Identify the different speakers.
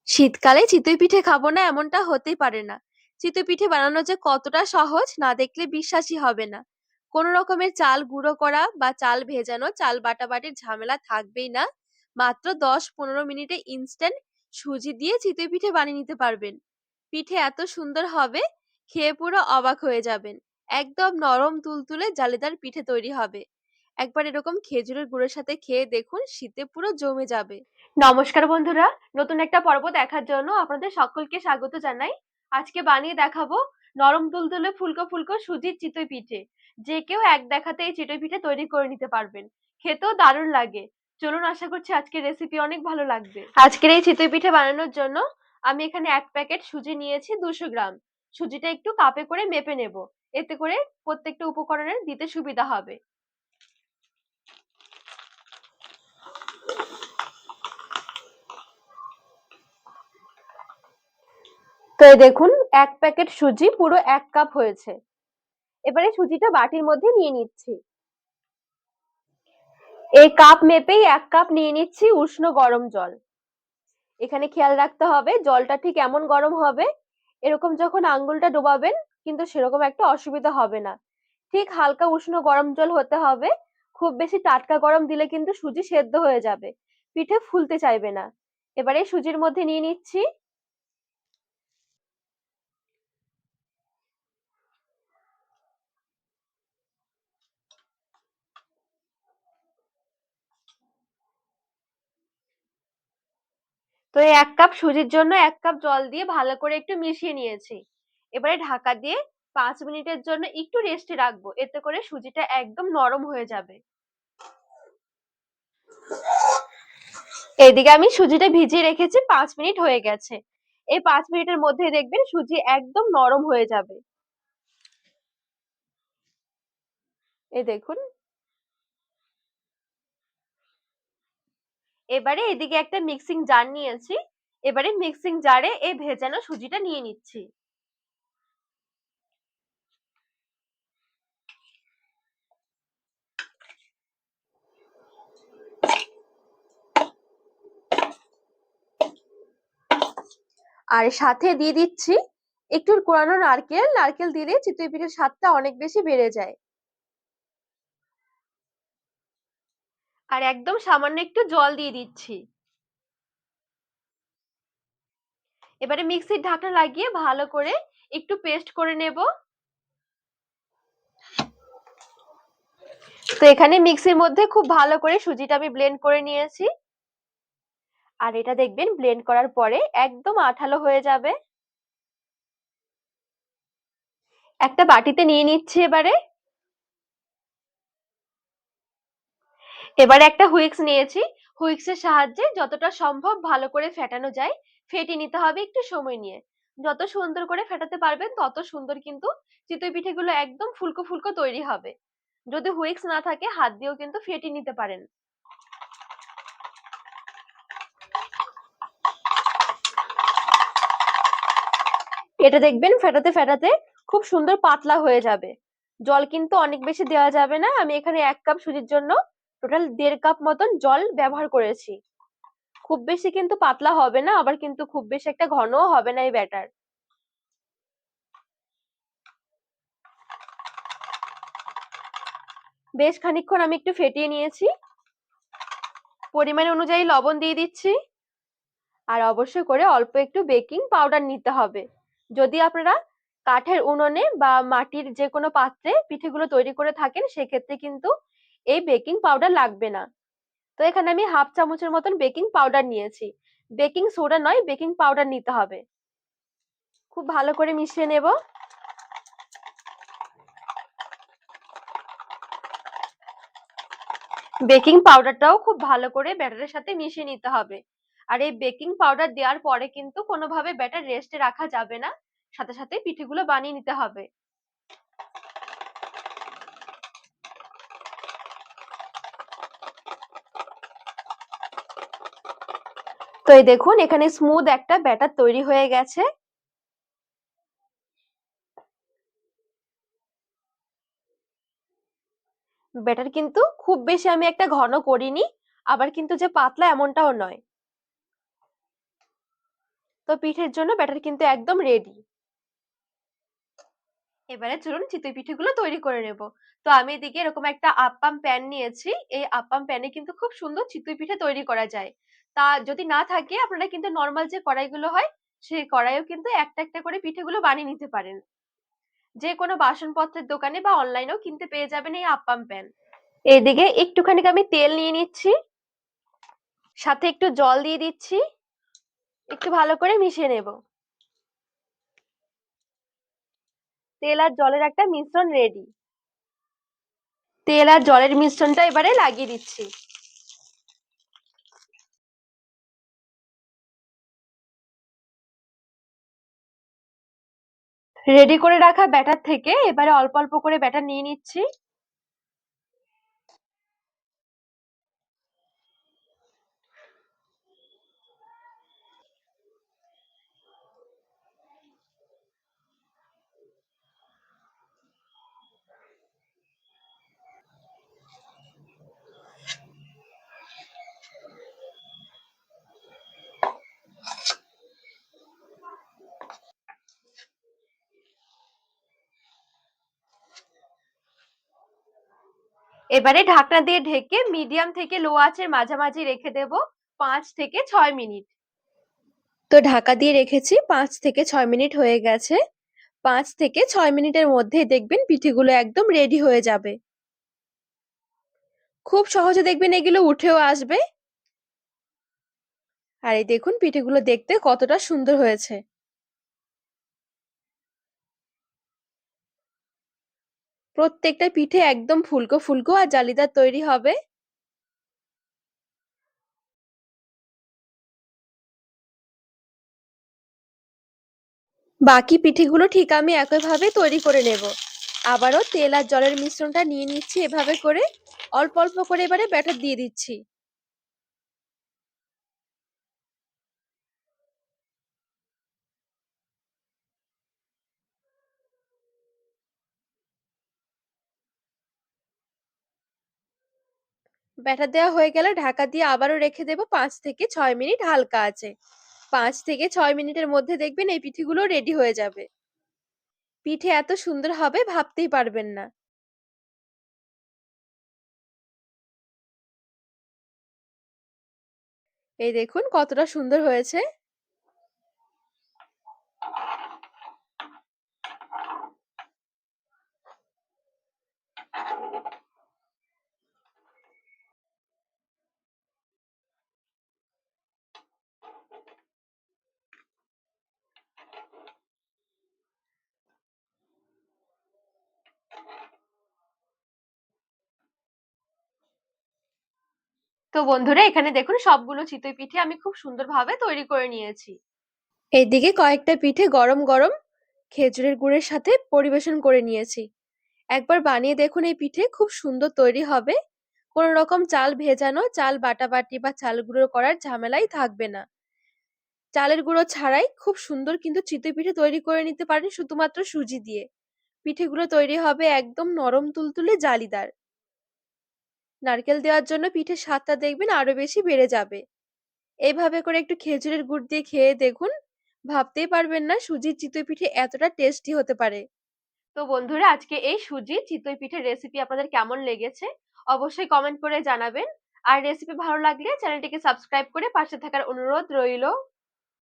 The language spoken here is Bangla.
Speaker 1: শীতকালে চিতই পিঠে খাবো না এমনটা হতেই পারে না। চিতই পিঠে বানানো যে কতটা সহজ না দেখলে বিশ্বাসই হবে না। কোনো রকমের চাল গুঁড়ো করা বা চাল ভেজানো, চাল বাটাবাটির ঝামেলা থাকবেই না। মাত্র 10-15 মিনিটে ইনস্ট্যান্ট সুজি দিয়ে চিতই পিঠে বানিয়ে নিতে পারবেন। পিঠে এত সুন্দর হবে, খেয়ে পুরো অবাক হয়ে যাবেন। একদম নরম তুলতুলে জালিদার পিঠে তৈরি হবে। একবার এরকম খেজুরের গুড়ের সাথে খেয়ে দেখুন, শীতে পুরো জমে যাবে। নমস্কার বন্ধুরা, নতুন একটা পর্ব দেখার জন্য আপনাদের সকলকে স্বাগত জানাই। আজকে বানিয়ে দেখাবো নরম তুলতুলে ফুলকো ফুলকো সুজির চিতই পিঠে। যে কেউ এক দেখাতে এই চিতই পিঠে তৈরি করে নিতে পারবেন। খেতেও দারুণ লাগে। চলুন, আশা করছি আজকের রেসিপি অনেক ভালো লাগবে। আজকের এই চিতই পিঠে বানানোর জন্য আমি এখানে 1 প্যাকেট সুজি নিয়েছি 200 গ্রাম। সুজিটা একটু কাপে করে মেপে নেব, এতে করে প্রত্যেকটা উপকরণের দিতে সুবিধা হবে। তো এই দেখুন, 1 প্যাকেট সুজি পুরো 1 কাপ হয়েছে। এবারে সুজিটা বাটির মধ্যে নিয়ে নিচ্ছি। এই কাপ মেপেই 1 কাপ নিয়ে নিচ্ছি উষ্ণ গরম জল। এখানে খেয়াল রাখতে হবে জলটা ঠিক এমন গরম হবে, এরকম যখন আঙ্গুলটা ডোবাবেন কিন্তু সেরকম একটা অসুবিধা হবে না। ঠিক হালকা উষ্ণ গরম জল হতে হবে। খুব বেশি টাটকা গরম দিলে কিন্তু সুজি সেদ্ধ হয়ে যাবে, পিঠে ফুলতে চাইবে না। এবারে সুজির মধ্যে নিয়ে নিচ্ছি। তো এই 1 কাপ সুজির জন্য 1 কাপ জল দিয়ে ভালো করে একটু মিশিয়ে নিয়েছি। এবারে ঢাকা দিয়ে 5 মিনিটের জন্য একটু রেস্টে রাখবো, এতে করে সুজিটা একদম নরম হয়ে যাবে। এইদিকে আমি সুজিটা ভিজিয়ে রেখেছি, 5 মিনিট হয়ে গেছে। এই 5 মিনিটের মধ্যে দেখবেন সুজি একদম নরম হয়ে যাবে। এই দেখুন। এবারে এদিকে একটা মিক্সিং জার নিয়েছি। এবারে মিক্সিং জারে এই ভেজানো সুজিটা নিয়ে নিচ্ছি। আর সাথে দিয়ে দিচ্ছি একটু কোরানো নারকেল। নারকেল দিলে চিতই পিঠের স্বাদটা অনেক বেশি বেড়ে যায়। আর একদম সামান্য একটু জল দিয়ে দিচ্ছি। এবারে মিক্সির ঢাকনা লাগিয়ে ভালো করে একটু পেস্ট করে নেব। তো এখানে মিক্সির মধ্যে খুব ভালো করে সুজিটা আমি ব্লেন্ড করে নিয়েছি। আর এটা দেখবেন ব্লেন্ড করার পরে একদম আঠালো হয়ে যাবে। একটা বাটিতে নিয়ে নিচ্ছি এবারে। এবারে একটা হুইক্স নিয়েছি। হুইক্সের সাহায্যে যতটা সম্ভব ভালো করে ফেটানো যায় ফেটিয়ে নিতে হবে একটু সময় নিয়ে। যত সুন্দর করে ফেটাতে পারবেন তত সুন্দর কিন্তু চিতই পিঠেগুলো একদম ফুলকো ফুলকো তৈরি হবে। যদি হুইক্স না থাকে হাত দিয়েও কিন্তু ফেটিয়ে নিতে পারেন। এটা দেখবেন ফেটাতে ফেটাতে খুব সুন্দর পাতলা হয়ে যাবে। জল কিন্তু অনেক বেশি দেওয়া যাবে না। আমি এখানে 1 কাপ সুজির জন্য টোটাল 1.5 কাপ মতন জল ব্যবহার করেছি। খুব বেশি কিন্তু পাতলা হবে না, আবার কিন্তু খুব বেশি একটা ঘনও হবে না এই ব্যাটার। বেশ খানিকক্ষণ আমি একটু ফেটিয়ে নিয়েছি। পরিমাণ অনুযায়ী লবণ দিয়ে দিচ্ছি। আর অবশ্যই করে অল্প একটু বেকিং পাউডার নিতে হবে। যদি আপনারা কাঠের উনুনে বা মাটির যে কোনো পাত্রে পিঠেগুলো তৈরি করে থাকেন সেক্ষেত্রে কিন্তু এই বেকিং পাউডার লাগবে না। তো এখানে আমি হাফ চামচের মতন বেকিং পাউডার নিয়েছি। বেকিং সোডা নয়, বেকিং পাউডার নিতে হবে। খুব ভালো করে মিশিয়ে নেব। বেকিং পাউডারটাও খুব ভালো করে ব্যাটারের সাথে মিশিয়ে নিতে হবে। আর এই বেকিং পাউডার দেওয়ার পরে কিন্তু কোনোভাবে ব্যাটার রেস্টে রাখা যাবে না, সাথে সাথে পিঠেগুলো বানিয়ে নিতে হবে। তো এই দেখুন এখানে স্মুথ একটা ব্যাটার তৈরি হয়ে গেছে। ব্যাটার কিন্তু খুব বেশি আমি একটা ঘন করিনি, আবার কিন্তু যে পাতলা এমনটাও নয়। তো পিঠের জন্য ব্যাটার কিন্তু একদম রেডি। এবারে চলুন চিতই পিঠেগুলো তৈরি করে নেব। তো আমি এদিকে এরকম একটা আপ্পাম প্যান নিয়েছি। এই আপ্পাম প্যানে কিন্তু খুব সুন্দর চিতই পিঠে তৈরি করা যায়। তা যদি না থাকে আপনারা কিন্তু নরমাল যে কড়াইগুলো হয় সেই কড়াইয়েও কিন্তু একটা একটা করে পিঠেগুলো বানিয়ে নিতে পারেন। যে কোনো বাসনপত্রের দোকানে বা অনলাইনেও কিনতে পেয়ে যাবেন এই আপ্পাম প্যান। এদিকে একটুখানি আমি তেল নিয়ে নিচ্ছি, সাথে একটু জল দিয়ে দিচ্ছি, একটু ভালো করে মিশিয়ে নেব। তেল আর জলের একটা মিশ্রণ রেডি। তেল আর জলের মিশ্রণটা এবারে লাগিয়ে দিচ্ছি। রেডি করে রাখা ব্যাটার থেকে এবারে অল্প অল্প করে ব্যাটার নিয়ে নিচ্ছি। এবারে ঢাকনা দিয়ে ঢেকে মিডিয়াম থেকে লো আঁচের মাঝামাঝি রেখে দেব 5 থেকে 6 মিনিট। তো ঢাকা দিয়ে রেখেছি, 5 থেকে 6 মিনিট হয়ে গেছে। 5 থেকে 6 মিনিটের মধ্যেই দেখবেন পিঠেগুলো একদম রেডি হয়ে যাবে। খুব সহজে দেখবেন এগুলো উঠেও আসবে। আর এই দেখুন পিঠেগুলো দেখতে কতটা সুন্দর হয়েছে। প্রত্যেকটা পিঠে একদম ফুলকো ফুলকো আর জালিদার তৈরি হবে। বাকি পিঠেগুলো ঠিক আমি একইভাবে তৈরি করে নেব। আবারও তেল আর জলের মিশ্রণটা নিয়ে নিচ্ছি এভাবে করে, অল্প অল্প করে এবারে ব্যাটার দিয়ে দিচ্ছি। ব্যাটার দেওয়া হয়ে গেলে ঢাকা দিয়ে আবারও রেখে দেব 5 থেকে 6 মিনিট হালকা আছে। 5 থেকে 6 মিনিটের মধ্যে দেখবেন এই পিঠেগুলো রেডি হয়ে যাবে। পিঠে এত সুন্দর হবে ভাবতেই পারবেন না। এই দেখুন কতটা সুন্দর হয়েছে। তো বন্ধুরা এখানে দেখুন সবগুলো চিতই পিঠে আমি খুব সুন্দরভাবে তৈরি করে নিয়েছি। এইদিকে কয়েকটা পিঠে গরম গরম খেজুরের গুড়ের সাথে পরিবেশন করে নিয়েছি। একবার বানিয়ে দেখুন, এই পিঠে খুব সুন্দর তৈরি হবে। কোনো রকম চাল ভেজানো, চাল বাটাবাটি বা চাল গুঁড়ো করার ঝামেলাই থাকবে না। চালের গুঁড়ো ছাড়াই খুব সুন্দর কিন্তু চিতই পিঠে তৈরি করে নিতে পারেন শুধুমাত্র সুজি দিয়ে। পিঠেগুলো তৈরি হবে একদম নরম তুলতুলে জালিদার। নারকেল দেওয়ার জন্য পিঠের স্বাদটা দেখবেন আরো বেশি বেড়ে যাবে। এইভাবে করে একটু খেজুরের গুড় দিয়ে খেয়ে দেখুন, ভাবতেই পারবেন না সুজির চিতই পিঠে এতটা টেস্টি হতে পারে। তো বন্ধুরা আজকে এই সুজির চিতই পিঠের রেসিপি আপনাদের কেমন লেগেছে অবশ্যই কমেন্ট করে জানাবেন। আর রেসিপি ভালো লাগলে চ্যানেলটিকে সাবস্ক্রাইব করে পাশে থাকার অনুরোধ রইল।